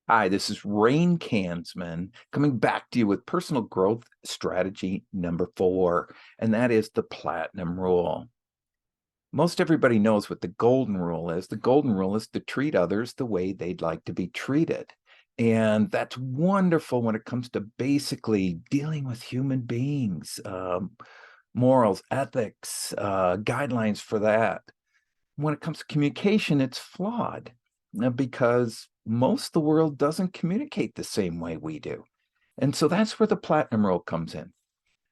Hi, this is Rain Kansman coming back to you with personal growth strategy number 4, and that is the platinum rule. Most everybody knows what the golden rule is. The golden rule is to treat others the way they'd like to be treated. And that's wonderful when it comes to basically dealing with human beings, morals, ethics, guidelines for that. When it comes to communication, it's flawed because most of the world doesn't communicate the same way we do. And so that's where the platinum rule comes in.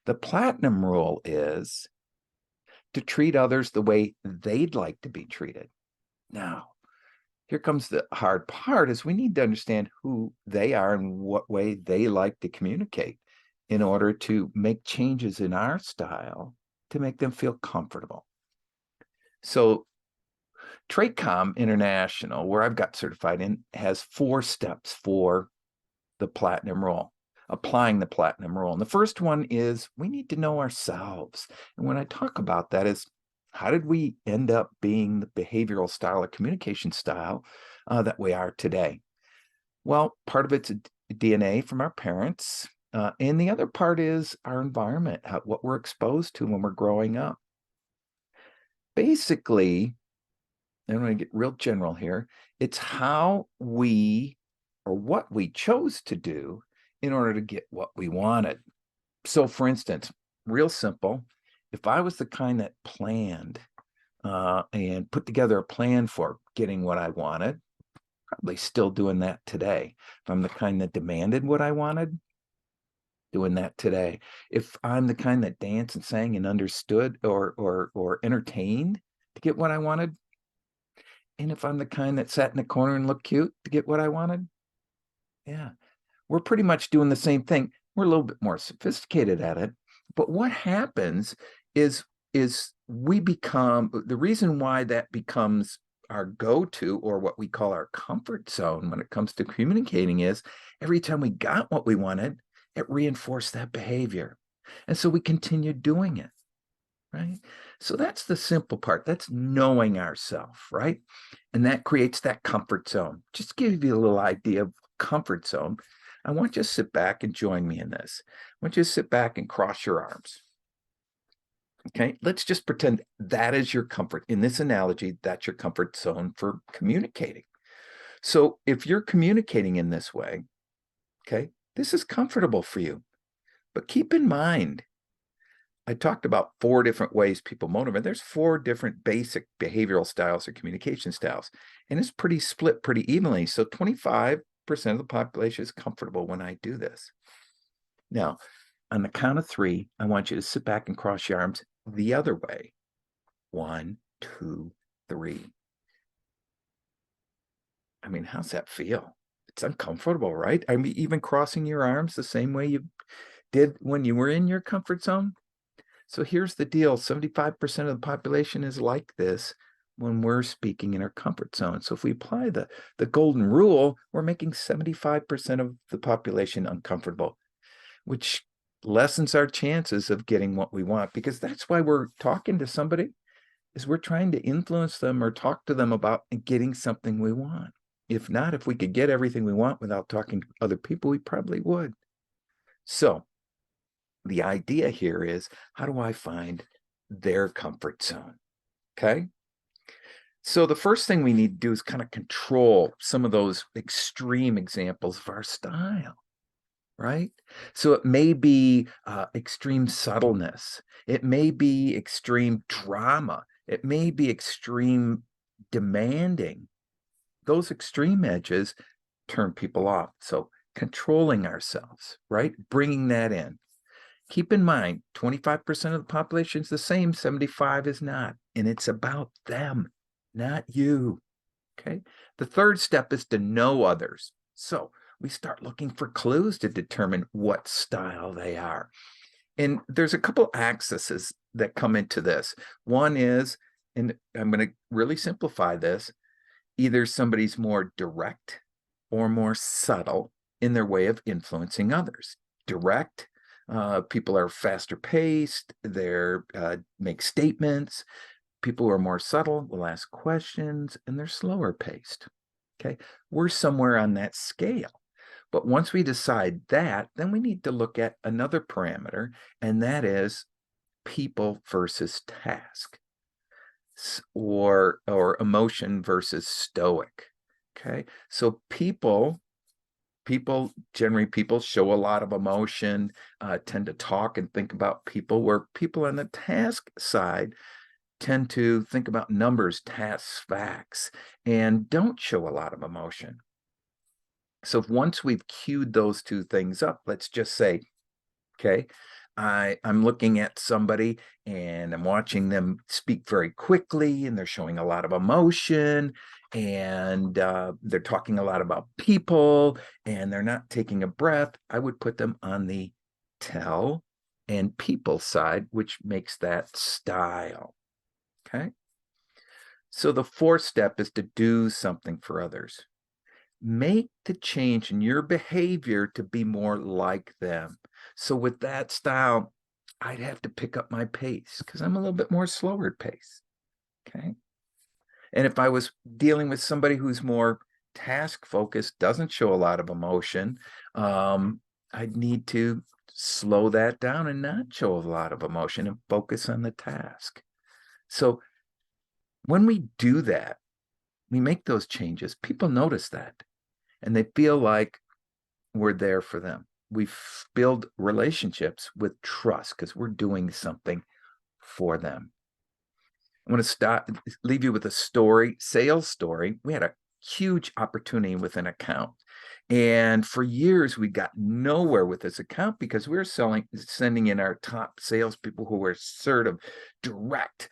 The platinum rule is to treat others the way they'd like to be treated. Now, here comes the hard part is we need to understand who they are and what way they like to communicate in order to make changes in our style to make them feel comfortable. So TradeCom International, where I've got certified in, has 4 steps for the platinum rule, applying the platinum rule. And the first one is we need to know ourselves. And when I talk about that is how did we end up being the behavioral style or communication style that we are today? Well, part of it's DNA from our parents. And the other part is our environment, what we're exposed to when we're growing up. Basically, I'm going to get real general here. It's how we or what we chose to do in order to get what we wanted. So, for instance, real simple, if I was the kind that planned and put together a plan for getting what I wanted, probably still doing that today. If I'm the kind that demanded what I wanted, doing that today. If I'm the kind that danced and sang and understood or entertained to get what I wanted, and if I'm the kind that sat in the corner and looked cute to get what I wanted, yeah, we're pretty much doing the same thing. We're a little bit more sophisticated at it. But what happens is we become the reason why that becomes our go-to or what we call our comfort zone when it comes to communicating is every time we got what we wanted, it reinforced that behavior. And so we continue doing it, right? So that's the simple part. That's knowing ourselves, right? And that creates that comfort zone. Just to give you a little idea of comfort zone, I want you to sit back and join me in this. I want you to sit back and cross your arms. Okay, let's just pretend that is your comfort. In this analogy, that's your comfort zone for communicating. So if you're communicating in this way, okay, this is comfortable for you. But keep in mind, I talked about 4 different ways people motivate. There's 4 different basic behavioral styles or communication styles, and it's pretty split pretty evenly. So 25% of the population is comfortable when I do this. Now, on the count of 3, I want you to sit back and cross your arms the other way. 1, 2, 3. I mean, how's that feel? It's uncomfortable, right? I mean, even crossing your arms the same way you did when you were in your comfort zone. So here's the deal, 75% of the population is like this when we're speaking in our comfort zone. So if we apply the golden rule, we're making 75% of the population uncomfortable, which lessens our chances of getting what we want, because that's why we're talking to somebody, is we're trying to influence them or talk to them about getting something we want. If not, if we could get everything we want without talking to other people, we probably would. So the idea here is, how do I find their comfort zone? Okay. So the first thing we need to do is kind of control some of those extreme examples of our style, right? So it may be extreme subtleness. It may be extreme drama. It may be extreme demanding. Those extreme edges turn people off. So controlling ourselves, right? Bringing that in. Keep in mind, 25% of the population is the same, 75 is not. And it's about them, not you. Okay. The third step is to know others. So we start looking for clues to determine what style they are. And there's a couple axes that come into this. One is, and I'm going to really simplify this, either somebody's more direct or more subtle in their way of influencing others. Direct, people are faster paced, they're make statements. People who are more subtle will ask questions, and they're slower paced. Okay. We're somewhere on that scale. But once we decide that, then we need to look at another parameter, and that is people versus task, or emotion versus stoic. Okay. So generally, people show a lot of emotion, tend to talk and think about people, where people on the task side tend to think about numbers, tasks, facts, and don't show a lot of emotion. So once we've queued those two things up, let's just say, okay, I'm looking at somebody and I'm watching them speak very quickly, and they're showing a lot of emotion, and they're talking a lot about people, and they're not taking a breath. I would put them on the tell and people side, which makes that style. Okay. So the fourth step is to do something for others. Make the change in your behavior to be more like them. So with that style, I'd have to pick up my pace because I'm a little bit more slower pace. Okay. And if I was dealing with somebody who's more task focused, doesn't show a lot of emotion, I'd need to slow that down and not show a lot of emotion and focus on the task. So when we do that, we make those changes, people notice that, and they feel like we're there for them. We build relationships with trust because we're doing something for them. I want to leave you with a sales story. We had a huge opportunity with an account. And for years, we got nowhere with this account because we were sending in our top salespeople who were sort of direct,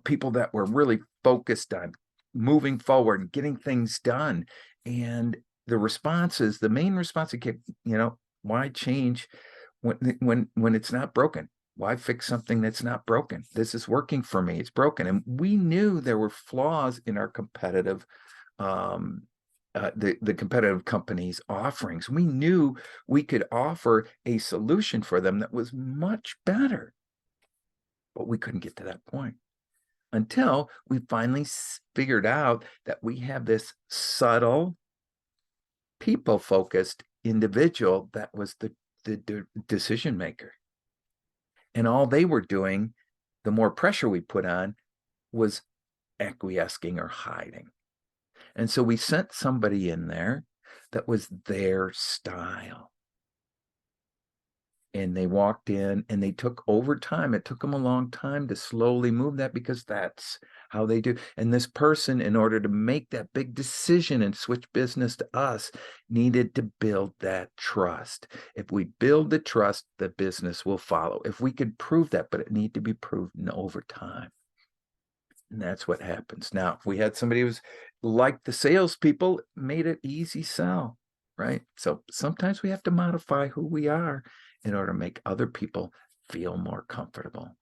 people that were really focused on moving forward and getting things done. And the main response that kept, why change when it's not broken? Why fix something that's not broken? This is working for me. It's broken. And we knew there were flaws in our competitive the competitive companies' offerings. We knew we could offer a solution for them that was much better, but we couldn't get to that point until we finally figured out that we have this subtle, people-focused individual that was the decision maker. And all they were doing, the more pressure we put on, was acquiescing or hiding. And so we sent somebody in there that was their style. And they walked in and they took over time. It took them a long time to slowly move that because that's how they do. And this person, in order to make that big decision and switch business to us, needed to build that trust. If we build the trust, the business will follow. If we could prove that, but it needed to be proven over time. And that's what happens. Now, if we had somebody who's like the salespeople, made it easy sell, right? So sometimes we have to modify who we are in order to make other people feel more comfortable.